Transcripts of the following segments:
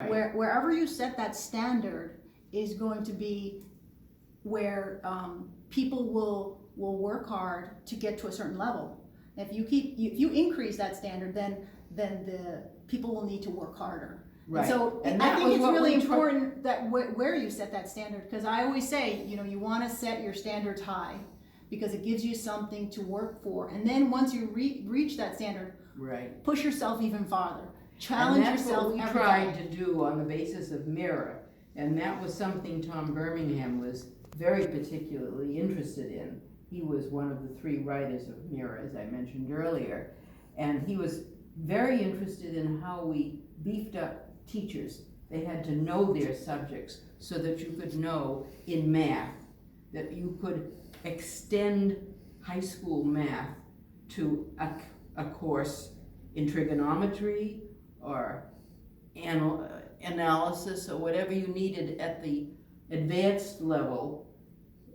Wherever you set that standard is going to be where people will work hard to get to a certain level. If you increase that standard, then the people will need to work harder. Right. So and I think it's really important that where you set that standard, because I always say, you want to set your standards high because it gives you something to work for. And then once you reach that standard, right, push yourself even farther. Challenge yourself. And that's what we tried to do on the basis of mirror. And that was something Tom Birmingham was very particularly interested in. He was one of the 3 writers of Mirror, as I mentioned earlier. And he was very interested in how we beefed up teachers. They had to know their subjects so that you could know in math, that you could extend high school math to a course in trigonometry or analysis or whatever you needed at the advanced level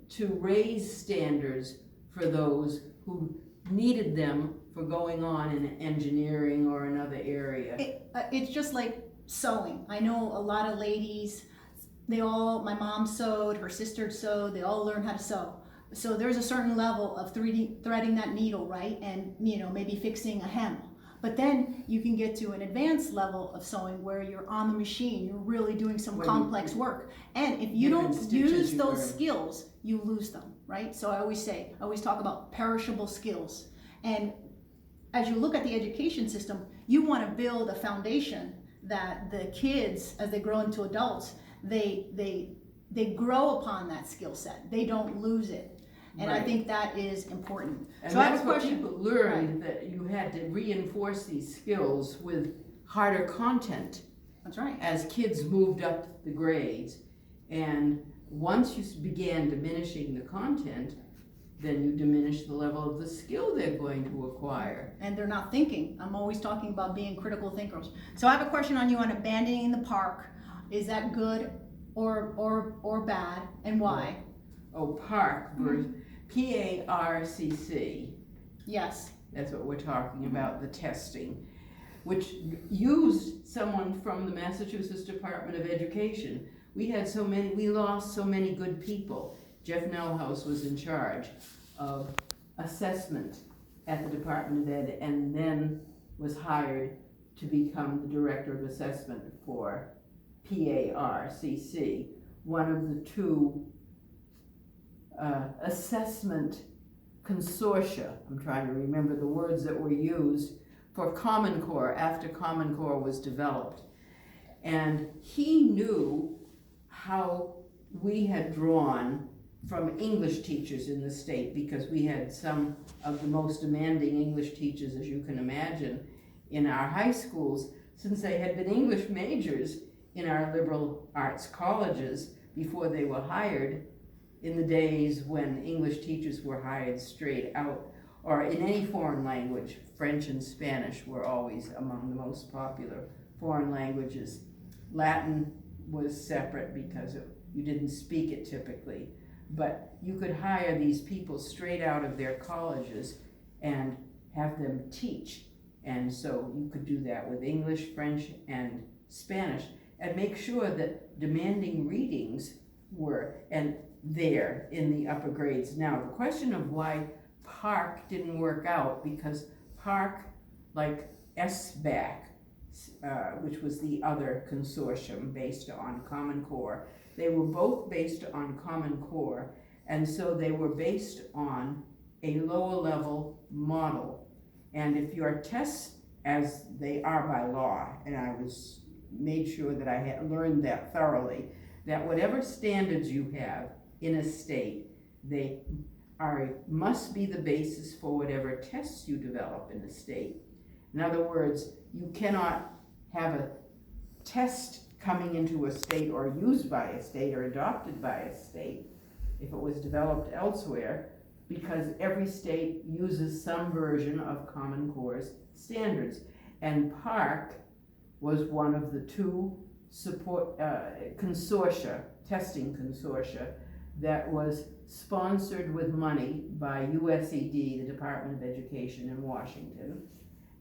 to raise standards for those who needed them for going on in engineering or another area. It's just like sewing. I know a lot of ladies, my mom sewed, her sister sewed, they all learned how to sew. So there's a certain level of threading that needle, right? And maybe fixing a hem. But then you can get to an advanced level of sewing where you're on the machine, you're really doing some complex work. And if you don't use those skills, you lose them, right? So I always talk about perishable skills. And as you look at the education system, you want to build a foundation that the kids, as they grow into adults, they grow upon that skill set. They don't lose it. And I think that is important. And so I have that's a what question. people learned, that you had to reinforce these skills with harder content. That's right. As kids moved up the grades. And once you began diminishing the content, then you diminish the level of the skill they're going to acquire. And they're not thinking. I'm always talking about being critical thinkers. So I have a question on you on abandoning the park. Is that good or bad, and why? Park versus PARCC. Yes. That's what we're talking about, the testing, which used someone from the Massachusetts Department of Education. We lost so many good people. Jeff Nelhouse was in charge of assessment at the Department of Ed, and then was hired to become the director of assessment for PARCC, one of the 2 assessment consortia. I'm trying to remember the words that were used for Common Core after Common Core was developed. And he knew how we had drawn from English teachers in the state, because we had some of the most demanding English teachers, as you can imagine, in our high schools, since they had been English majors in our liberal arts colleges before they were hired, in the days when English teachers were hired straight out, or in any foreign language. French and Spanish were always among the most popular foreign languages. Latin was separate because you didn't speak it typically, but you could hire these people straight out of their colleges and have them teach. And so you could do that with English, French, and Spanish, and make sure that demanding readings were there in the upper grades. Now, the question of why Park didn't work out, because Park, like SBAC, which was the other consortium based on Common Core, they were both based on Common Core, and so they were based on a lower level model. And if your tests, as they are by law, and I made sure that I had learned that thoroughly, that whatever standards you have in a state, they must be the basis for whatever tests you develop in the state. In other words, you cannot have a test coming into a state or used by a state or adopted by a state if it was developed elsewhere, because every state uses some version of Common Core's standards. And Park was one of the 2 support consortia, testing consortia, that was sponsored with money by USED, the Department of Education in Washington.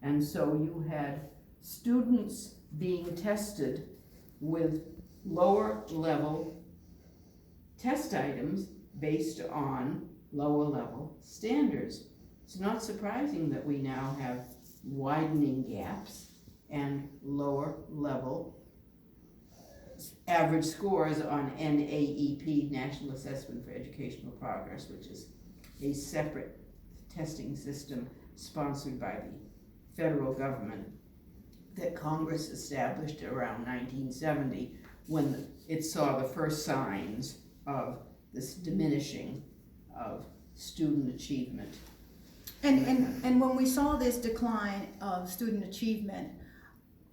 And so you had students being tested with lower level test items based on lower level standards. It's not surprising that we now have widening gaps and lower level average scores on NAEP, National Assessment for Educational Progress, which is a separate testing system sponsored by the federal government that Congress established around 1970 when it saw the first signs of this diminishing of student achievement. And when we saw this decline of student achievement,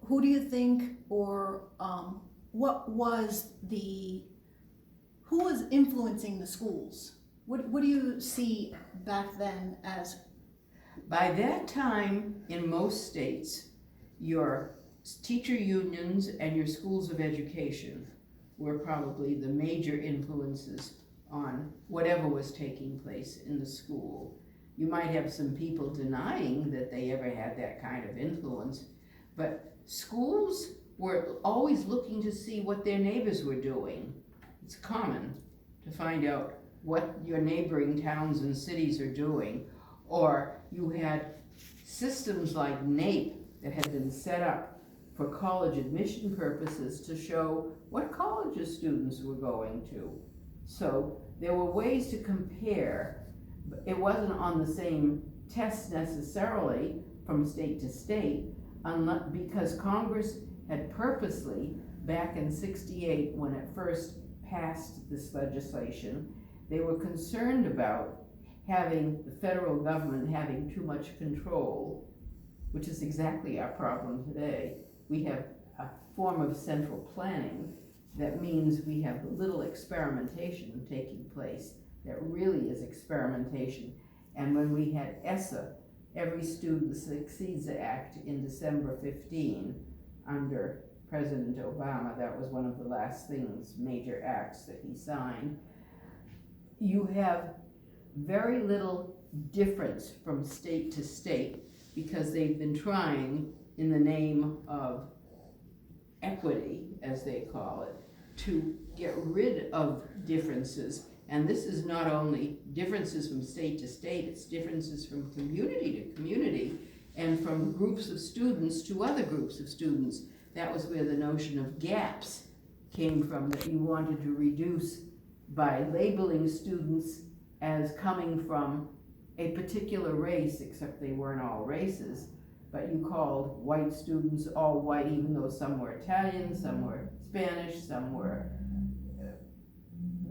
who do you think, or who was influencing the schools? What do you see back then as? By that time, in most states, your teacher unions and your schools of education were probably the major influences on whatever was taking place in the school. You might have some people denying that they ever had that kind of influence, but schools were always looking to see what their neighbors were doing. It's common to find out what your neighboring towns and cities are doing, or you had systems like NAEP that had been set up for college admission purposes to show what colleges students were going to. So there were ways to compare. It wasn't on the same test necessarily from state to state, because Congress had purposely, back in '68 when it first passed this legislation, they were concerned about having the federal government having too much control, which is exactly our problem today. We have a form of central planning that means we have little experimentation taking place that really is experimentation. And when we had ESSA, Every Student Succeeds Act, in December 15 under President Obama, that was one of the last things, major acts that he signed, you have very little difference from state to state because they've been trying, in the name of equity, as they call it, to get rid of differences. And this is not only differences from state to state, it's differences from community to community and from groups of students to other groups of students. That was where the notion of gaps came from, that you wanted to reduce by labeling students as coming from a particular race, except they weren't all races, but you called white students all white, even though some were Italian, some were Spanish, some were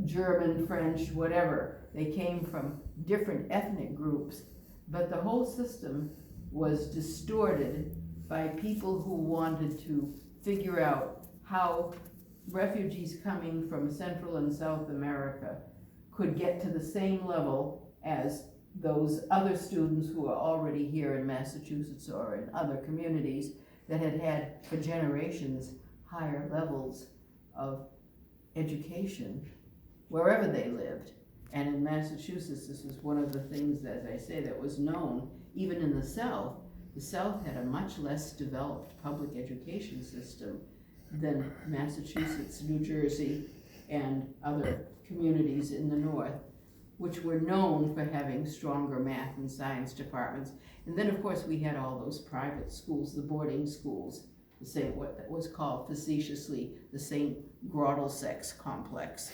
German, French, whatever. They came from different ethnic groups, but the whole system was distorted by people who wanted to figure out how refugees coming from Central and South America could get to the same level as those other students who are already here in Massachusetts or in other communities that had had for generations higher levels of education wherever they lived. And in Massachusetts, this was one of the things, as I say, that was known. Even in the South had a much less developed public education system than Massachusetts, New Jersey, and other communities in the North, which were known for having stronger math and science departments. And then, of course, we had all those private schools, the boarding schools, the same, what was called facetiously the St. Grottlesex complex,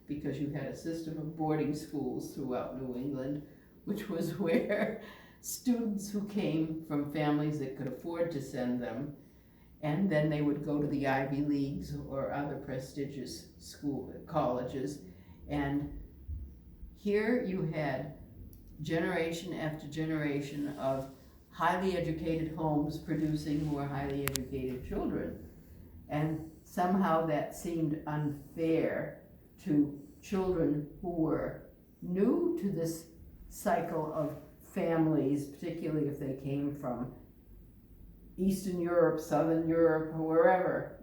because you had a system of boarding schools throughout New England, which was where students who came from families that could afford to send them, and then they would go to the Ivy Leagues or other prestigious colleges. And here you had generation after generation of highly educated homes producing more highly educated children. And somehow that seemed unfair to children who were new to this cycle of families, particularly if they came from Eastern Europe, Southern Europe, or wherever,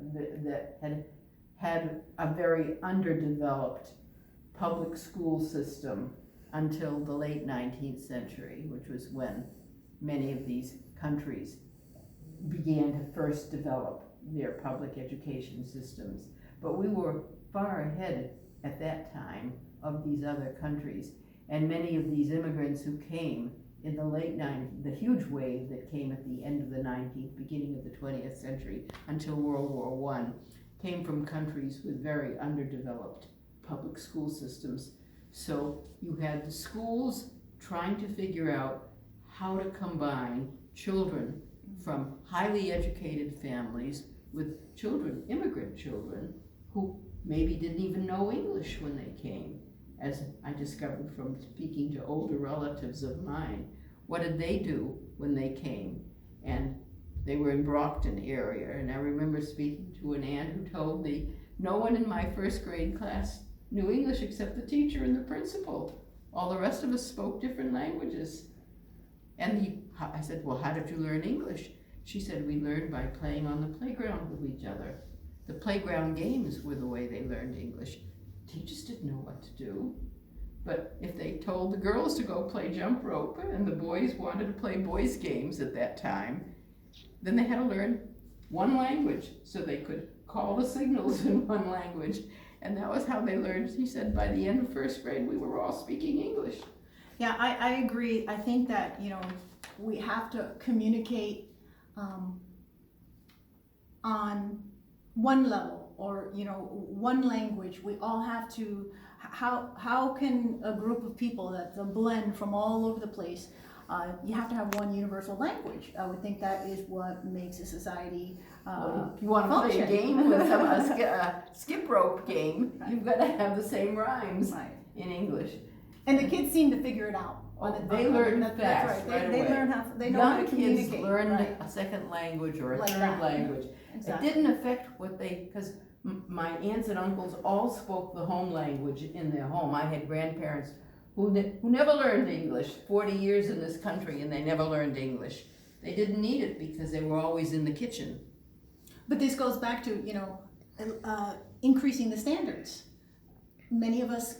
that had a very underdeveloped public school system until the late 19th century, which was when many of these countries began to first develop their public education systems. But we were far ahead at that time of these other countries. And many of these immigrants who came in the late 90s, the huge wave that came at the end of the 19th, beginning of the 20th century until World War I, came from countries with very underdeveloped public school systems. So you had the schools trying to figure out how to combine children from highly educated families with children, immigrant children, who maybe didn't even know English when they came. As I discovered from speaking to older relatives of mine, what did they do when they came? And they were in Brockton area, and I remember speaking to an aunt who told me, no one in my first grade class knew English except the teacher and the principal. All the rest of us spoke different languages. And I said, well, how did you learn English? She said, we learned by playing on the playground with each other. The playground games were the way they learned English. Teachers didn't know what to do. But if they told the girls to go play jump rope and the boys wanted to play boys' games at that time, then they had to learn one language so they could call the signals in one language. And that was how they learned. He said by the end of first grade, we were all speaking English. Yeah, I agree. I think that, we have to communicate on one level, or, one language. We all have to, how can a group of people that's a blend from all over the place, you have to have one universal language. I would think that is what makes a society If you want to play a game with a skip rope game, Right. you've got to have the same rhymes Right. in English. And the kids seem to figure it out. They learn That's fast, right. right They away. learn they know how to Young communicate. kids learned right. a second language or a Like third that. language. Exactly. It didn't affect what because my aunts and uncles all spoke the home language in their home. I had grandparents who never learned English, 40 years in this country, and they never learned English. They didn't need it because they were always in the kitchen. But this goes back to, increasing the standards. Many of us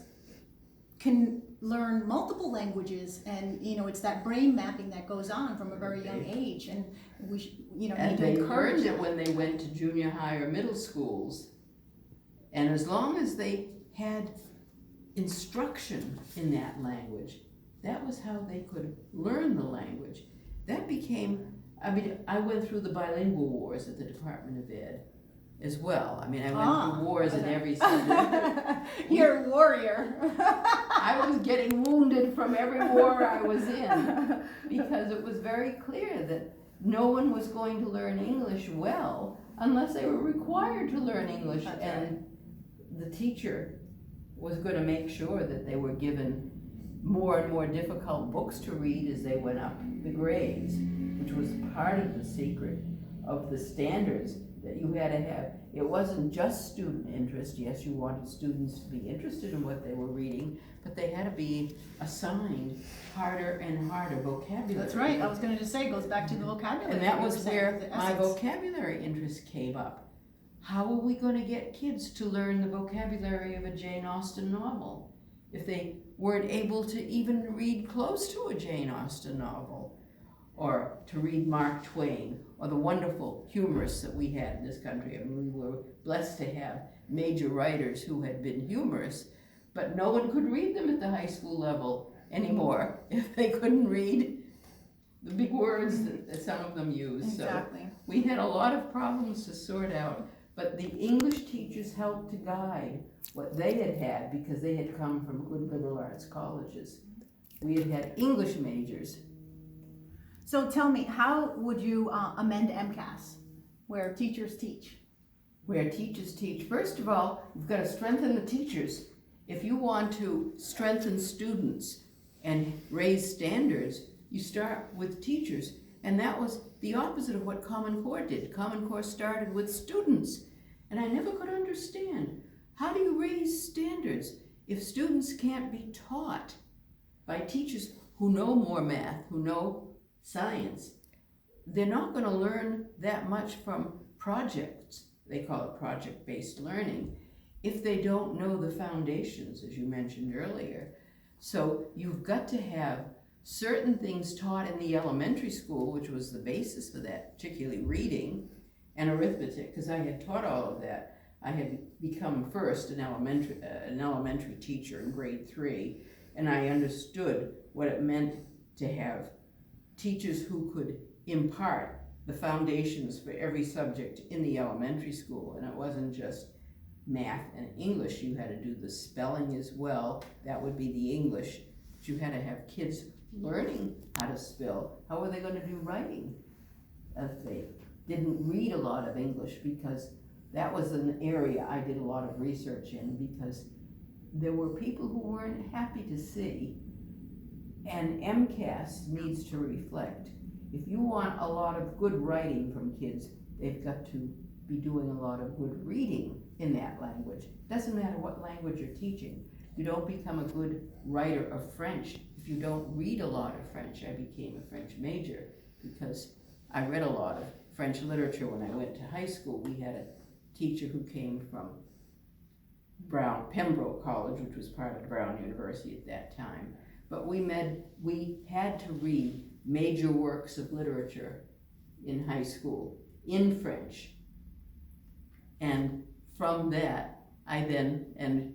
can learn multiple languages, and, it's that brain mapping that goes on from a very young age, and we, And need to they encourage learned it that. when they went to junior high or middle schools. And as long as they had instruction in that language, that was how they could learn the language. That became, I went through the bilingual wars at the Department of Ed as well. I went through wars in every subject. You're a warrior. I was getting wounded from every war I was in because it was very clear that no one was going to learn English well unless they were required to learn English. That's and the teacher was going to make sure that they were given more and more difficult books to read as they went up the grades, which was part of the secret of the standards that you had to have. It wasn't just student interest. Yes, you wanted students to be interested in what they were reading, but they had to be assigned harder and harder vocabulary. That's right. I was going to just say, it goes back to the vocabulary. And that was 100%, where the my essence. vocabulary interest came up. How are we going to get kids to learn the vocabulary of a Jane Austen novel if they weren't able to even read close to a Jane Austen novel? Or to read Mark Twain, or the wonderful humorists that we had in this country. We were blessed to have major writers who had been humorists, but no one could read them at the high school level anymore if they couldn't read the big words that some of them used. Exactly. So we had a lot of problems to sort out, but the English teachers helped to guide what they had had because they had come from good liberal arts colleges. We had had English majors. So tell me, how would you amend MCAS, where teachers teach? Where teachers teach. First of all, you've got to strengthen the teachers. If you want to strengthen students and raise standards, you start with teachers. And that was the opposite of what Common Core did. Common Core started with students. And I never could understand, how do you raise standards if students can't be taught by teachers who know more math, who know science? They're not going to learn that much from projects. They call it project-based learning, if they don't know the foundations, as you mentioned earlier. So you've got to have certain things taught in the elementary school, which was the basis for that, particularly reading, and arithmetic, because I had taught all of that. I had become first an elementary teacher in grade 3, and I understood what it meant to have teachers who could impart the foundations for every subject in the elementary school. And it wasn't just math and English. You had to do the spelling as well. That would be the English. But you had to have kids learning how to spell. How were they going to do writing if they didn't read a lot of English? Because that was an area I did a lot of research in, because there were people who weren't happy to see, and MCAS needs to reflect. If you want a lot of good writing from kids, they've got to be doing a lot of good reading in that language. Doesn't matter what language you're teaching. You don't become a good writer of French if you don't read a lot of French. I became a French major because I read a lot of French literature when I went to high school. We had a teacher who came from Pembroke College, which was part of Brown University at that time. But we had to read major works of literature in high school in French. And from that, I then, and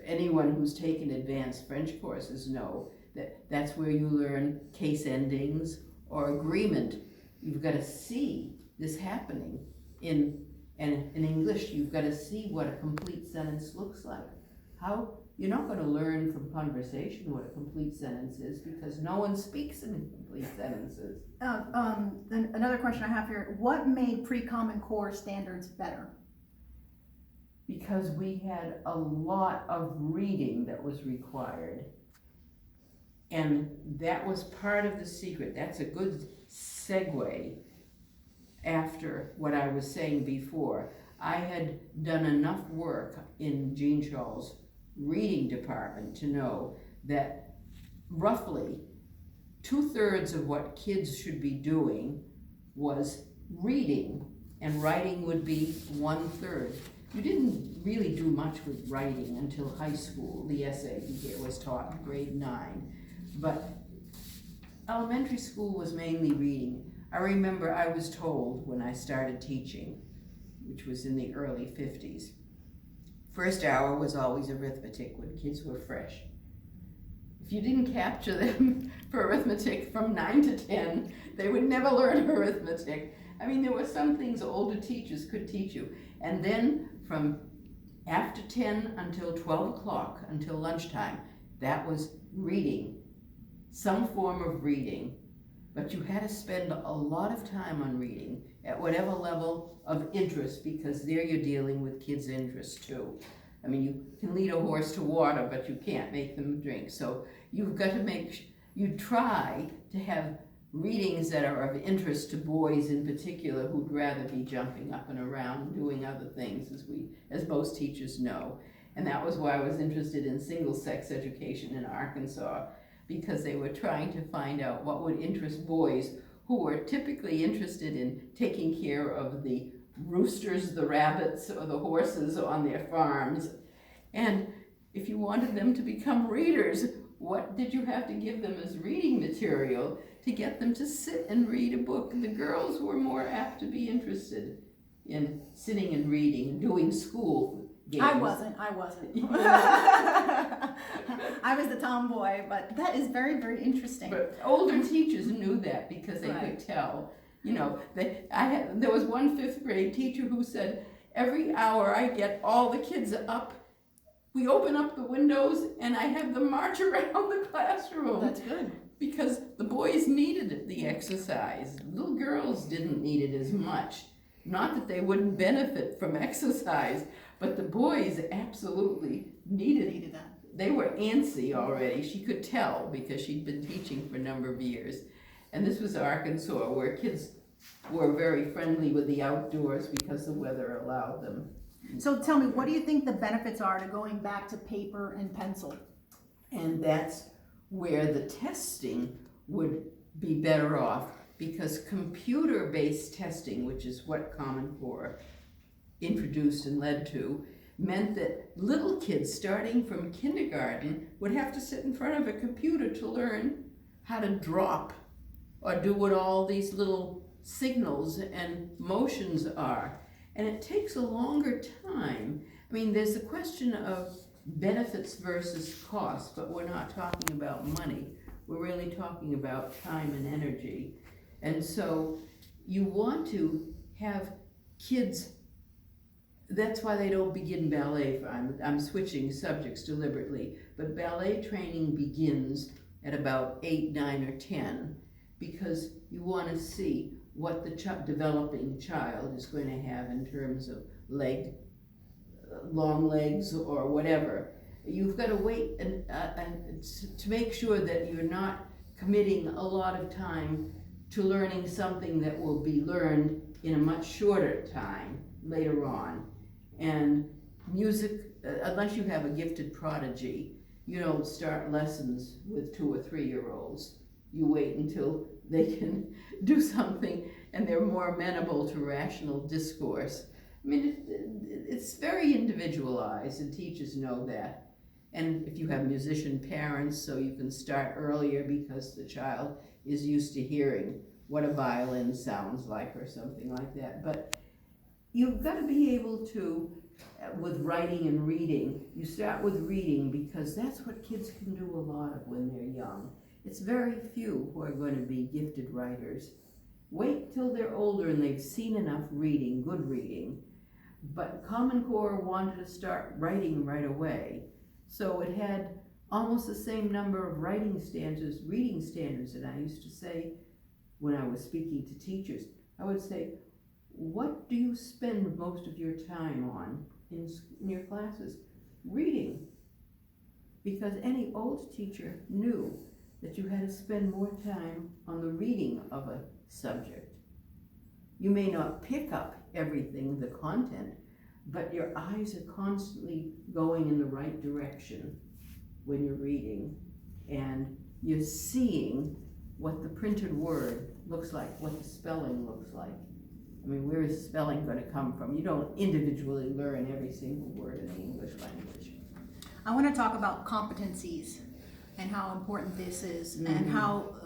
anyone who's taken advanced French courses know that that's where you learn case endings or agreement. You've got to see this happening in English. You've got to see what a complete sentence looks like. You're not going to learn from conversation what a complete sentence is, because no one speaks in complete sentences. Another question I have here, what made pre-Common Core standards better? Because we had a lot of reading that was required. And that was part of the secret. That's a good segue after what I was saying before. I had done enough work in Jean Shaw's reading department to know that roughly 2/3 of what kids should be doing was reading, and writing would be 1/3. You didn't really do much with writing until high school. The essay was taught in grade 9, but elementary school was mainly reading. I remember I was told when I started teaching, which was in the early 50s, first hour was always arithmetic when kids were fresh. If you didn't capture them for arithmetic from 9 to 10, they would never learn arithmetic. I mean, there were some things older teachers could teach you. And then from after 10 until 12 o'clock, until lunchtime, that was reading, some form of reading. But you had to spend a lot of time on reading at whatever level of interest, because there you're dealing with kids' interests too. I mean, you can lead a horse to water, but you can't make them drink. So you've got to you try to have readings that are of interest to boys in particular, who'd rather be jumping up and around and doing other things, as most teachers know. And that was why I was interested in single-sex education in Arkansas, because they were trying to find out what would interest boys who were typically interested in taking care of the roosters, the rabbits, or the horses on their farms. And if you wanted them to become readers, what did you have to give them as reading material to get them to sit and read a book? The girls were more apt to be interested in sitting and reading, doing school games. I wasn't. I was the tomboy, but that is very, very interesting. But older teachers knew that, because they could tell. You know, there was one 5th grade teacher who said, every hour I get all the kids up, we open up the windows and I have them march around the classroom. That's good. Because the boys needed the exercise. Little girls didn't need it as much. Not that they wouldn't benefit from exercise, but the boys absolutely needed that. They were antsy already. She could tell, because she'd been teaching for a number of years. And this was Arkansas, where kids were very friendly with the outdoors because the weather allowed them. So tell me, what do you think the benefits are to going back to paper and pencil? And that's where the testing would be better off, because computer-based testing, which is what Common Core introduced and led to, meant that little kids starting from kindergarten would have to sit in front of a computer to learn how to drop or do what all these little signals and motions are. And it takes a longer time. I mean, there's a question of benefits versus cost, but we're not talking about money. We're really talking about time and energy. And so you want to have kids, that's why they don't begin ballet. I'm switching subjects deliberately, but ballet training begins at about 8, 9, or 10, because you want to see what the developing child is going to have in terms of long legs or whatever. You've got to wait to make sure that you're not committing a lot of time to learning something that will be learned in a much shorter time later on. And music, unless you have a gifted prodigy, you don't start lessons with 2 or 3-year-olds. You wait until they can do something and they're more amenable to rational discourse. I mean, it's very individualized, and teachers know that. And if you have musician parents, so you can start earlier because the child is used to hearing what a violin sounds like or something like that. But you've got to be able to, with writing and reading, you start with reading because that's what kids can do a lot of when they're young. It's very few who are going to be gifted writers. Wait till they're older and they've seen enough reading, good reading. But Common Core wanted to start writing right away. So it had almost the same number of reading standards, and I used to say when I was speaking to teachers, I would say, what do you spend most of your time on in your classes? Reading. Because any old teacher knew that you had to spend more time on the reading of a subject. You may not pick up everything, the content, but your eyes are constantly going in the right direction when you're reading, and you're seeing what the printed word looks like, what the spelling looks like. I mean, where is spelling going to come from? You don't individually learn every single word in the English language. I want to talk about competencies and how important this is, and how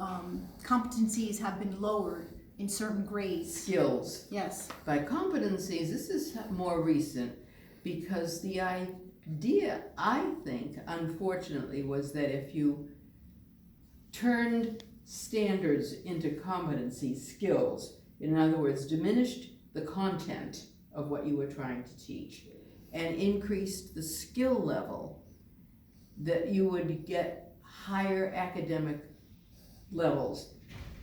competencies have been lowered in certain grades. Skills. Yes. By competencies, this is more recent, because the idea, I think, unfortunately, was that if you turned standards into competency skills, in other words, diminished the content of what you were trying to teach and increased the skill level, that you would get higher academic levels.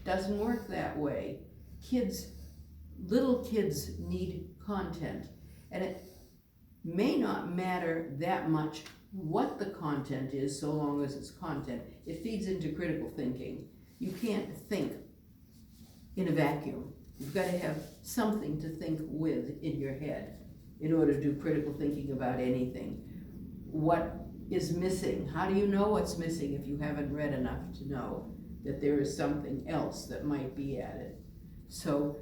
Doesn't work that way. Little kids need content, and it may not matter that much what the content is, so long as it's content. It feeds into critical thinking. You can't think in a vacuum. You've got to have something to think with in your head in order to do critical thinking about anything. What is missing? How do you know what's missing if you haven't read enough to know that there is something else that might be added? So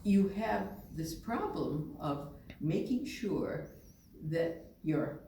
you have this problem of making sure that you're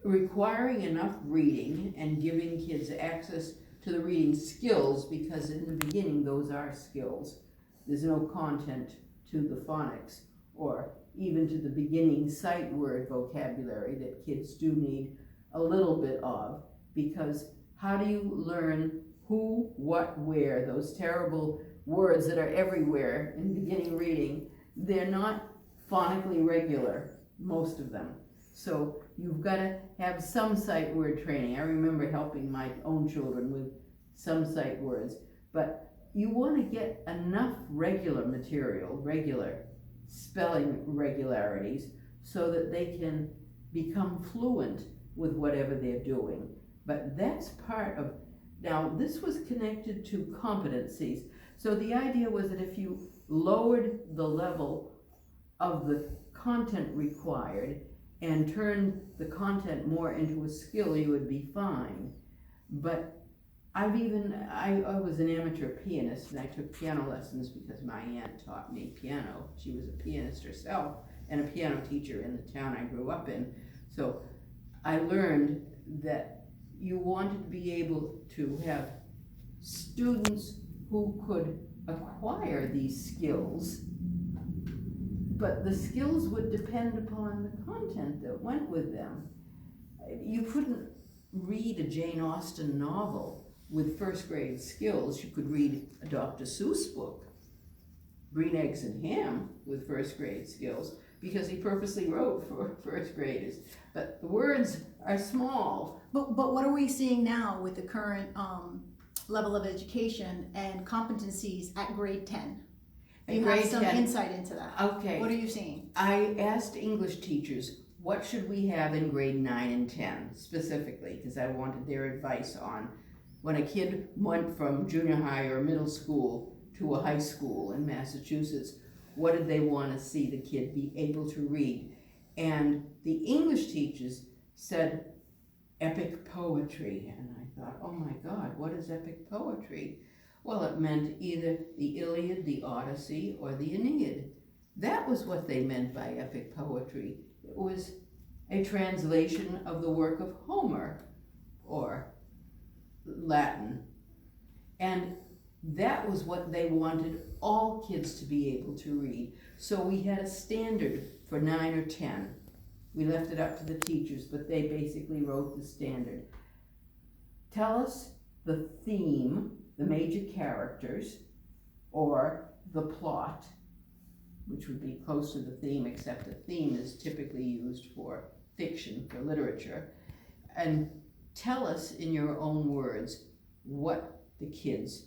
requiring enough reading and giving kids access to the reading skills, because in the beginning those are skills. There's no content to the phonics or even to the beginning sight word vocabulary that kids do need a little bit of, because how do you learn who, what, where, those terrible words that are everywhere in beginning reading? They're not phonically regular, most of them. So you've got to have some sight word training. I remember helping my own children with some sight words, but you want to get enough regular material, regular spelling regularities, so that they can become fluent with whatever they're doing. But that's part of, now this was connected to competencies. So the idea was that if you lowered the level of the content required and turned the content more into a skill, you would be fine. But I was an amateur pianist, and I took piano lessons because my aunt taught me piano. She was a pianist herself and a piano teacher in the town I grew up in. So I learned that you wanted to be able to have students who could acquire these skills, but the skills would depend upon the content that went with them. You couldn't read a Jane Austen novel with first grade skills. You could read a Dr. Seuss book, Green Eggs and Ham, with first grade skills, because he purposely wrote for first graders. But the words are small. But what are we seeing now with the current level of education and competencies at grade 10? You have some insight into that. Okay. What are you seeing? I asked English teachers, what should we have in grade 9 and 10 specifically, because I wanted their advice on when a kid went from junior high or middle school to a high school in Massachusetts, what did they want to see the kid be able to read? And the English teachers said epic poetry, and I thought, oh my God, what is epic poetry? Well, it meant either the Iliad, the Odyssey, or the Aeneid. That was what they meant by epic poetry. It was a translation of the work of Homer, or Latin. And that was what they wanted all kids to be able to read. So we had a standard for 9 or 10. We left it up to the teachers, but they basically wrote the standard. Tell us the theme, the major characters, or the plot, which would be close to the theme, except the theme is typically used for fiction, for literature. And tell us in your own words what the kids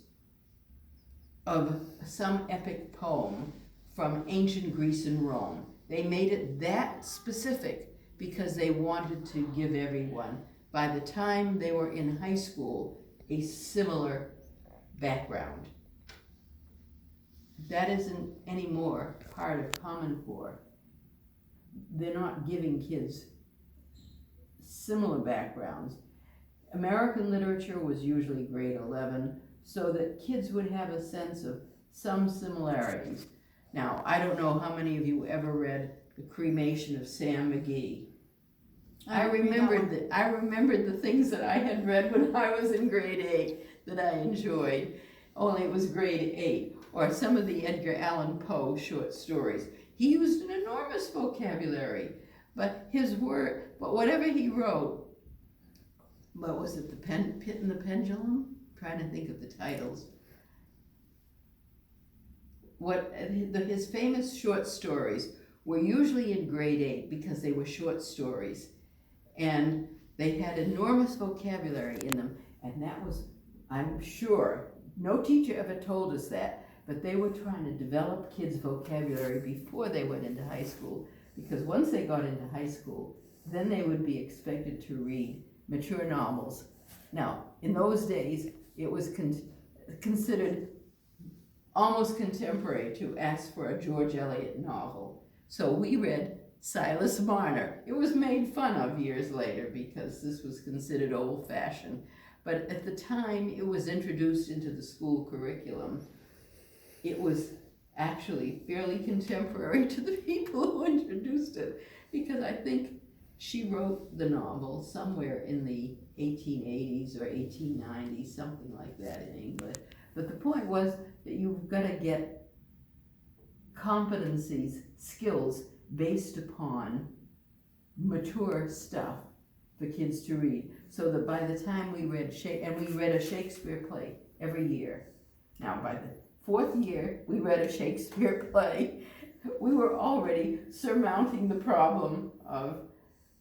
of some epic poem from ancient Greece and Rome. They made it that specific because they wanted to give everyone, by the time they were in high school, a similar background. That isn't anymore part of Common Core. They're not giving kids similar backgrounds. American literature was usually grade 11, so that kids would have a sense of some similarities. Now, I don't know how many of you ever read The Cremation of Sam McGee. I remembered the things that I had read when I was in grade 8 that I enjoyed, only it was grade 8. Or some of the Edgar Allan Poe short stories. He used an enormous vocabulary, but whatever he wrote, what was it, The Pit and the Pendulum? I'm trying to think of the titles. His famous short stories were usually in grade 8 because they were short stories, and they had enormous vocabulary in them, and that was, I'm sure, no teacher ever told us that, but they were trying to develop kids' vocabulary before they went into high school, because once they got into high school, then they would be expected to read mature novels. Now, in those days, it was considered almost contemporary to ask for a George Eliot novel. So we read Silas Marner. It was made fun of years later because this was considered old-fashioned. But at the time it was introduced into the school curriculum, it was actually fairly contemporary to the people who introduced it, because I think she wrote the novel somewhere in the 1880s or 1890s, something like that in English. But the point was that you've got to get competencies, skills based upon mature stuff for kids to read, so that by the time we read a Shakespeare play every year. Now, by the 4th year we read a Shakespeare play, we were already surmounting the problem of,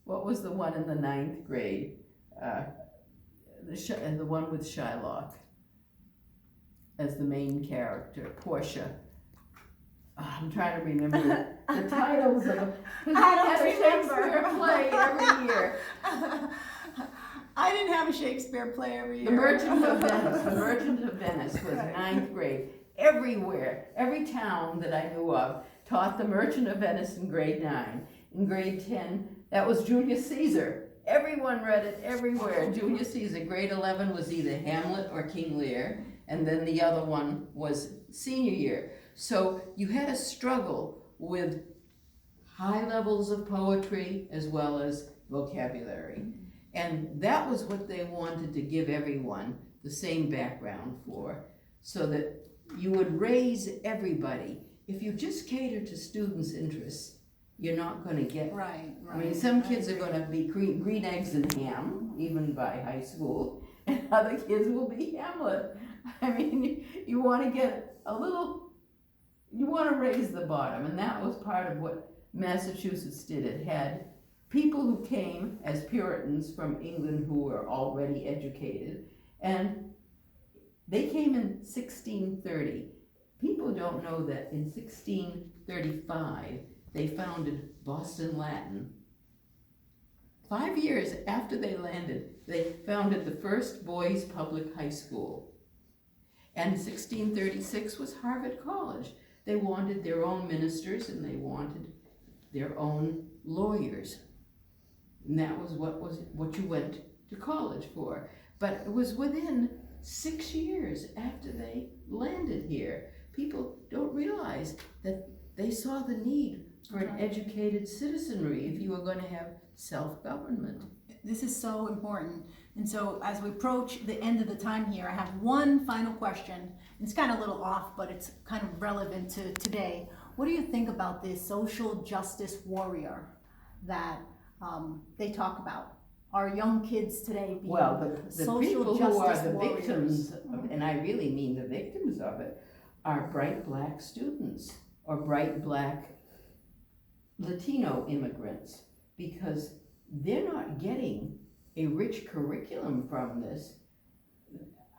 what was the one in the 9th grade? The one with Shylock as the main character, Portia. I'm trying to remember the titles of them. Because we had a Shakespeare play every year. I didn't have a Shakespeare play every year. The Merchant of Venice. The Merchant of Venice was 9th grade. Everywhere, every town that I knew of taught The Merchant of Venice in grade 9. In grade 10, that was Julius Caesar. Everyone read it everywhere. Julius Caesar. Grade 11 was either Hamlet or King Lear, and then the other one was senior year. So you had a struggle with high levels of poetry as well as vocabulary. And that was what they wanted to give everyone the same background for, so that you would raise everybody. If you just cater to students' interests, you're not gonna get. Right, I mean, right. some kids are gonna be green eggs and ham, even by high school, and other kids will be Hamlet. I mean, you wanna get a little, you wanna raise the bottom, and that was part of what Massachusetts did. It had people who came as Puritans from England who were already educated, and they came in 1630. People don't know that in 1635, they founded Boston Latin. 5 years after they landed, they founded the first boys' public high school. And 1636 was Harvard College. They wanted their own ministers and they wanted their own lawyers. And that was what you went to college for. But it was within 6 years after they landed here. People don't realize that they saw the need for an educated citizenry if you were going to have self-government. This is so important. And so as we approach the end of the time here, I have one final question. It's kind of a little off, but it's kind of relevant to today. What do you think about this social justice warrior that they talk about? Our young kids today being The social people justice who are the warriors. victims, and I really mean the victims of it, are bright black students or bright black Latino immigrants, because they're not getting a rich curriculum from this.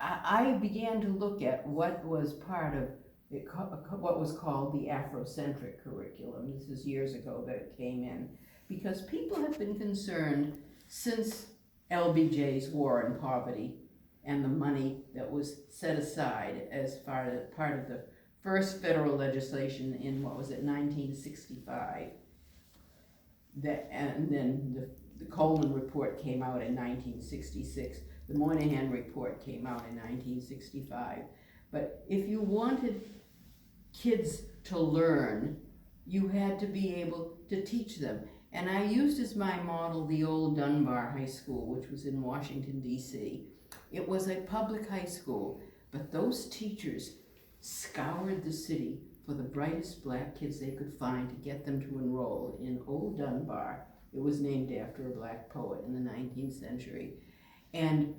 I began to look at what was part of it, what was called the Afrocentric curriculum. This is years ago that it came in, because people have been concerned since LBJ's War on Poverty and the money that was set aside as part of the first federal legislation in, 1965. And then the Coleman report came out in 1966. The Moynihan report came out in 1965. But if you wanted kids to learn, you had to be able to teach them. And I used as my model the old Dunbar High School, which was in Washington, D.C. It was a public high school, but those teachers scoured the city for the brightest black kids they could find to get them to enroll in Old Dunbar. It was named after a black poet in the 19th century. And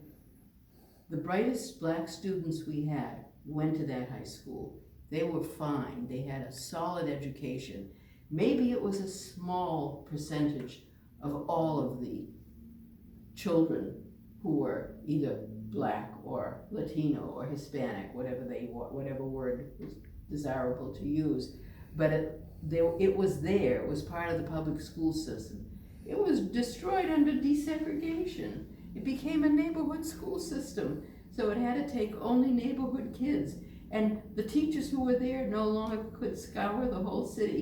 the brightest black students we had went to that high school. They were fine. They had a solid education. Maybe it was a small percentage of all of the children who were either black or Latino or Hispanic, whatever word was desirable to use. But it was there. It was part of the public school system. It was destroyed under desegregation. It became a neighborhood school system. So it had to take only neighborhood kids. And the teachers who were there no longer could scour the whole city.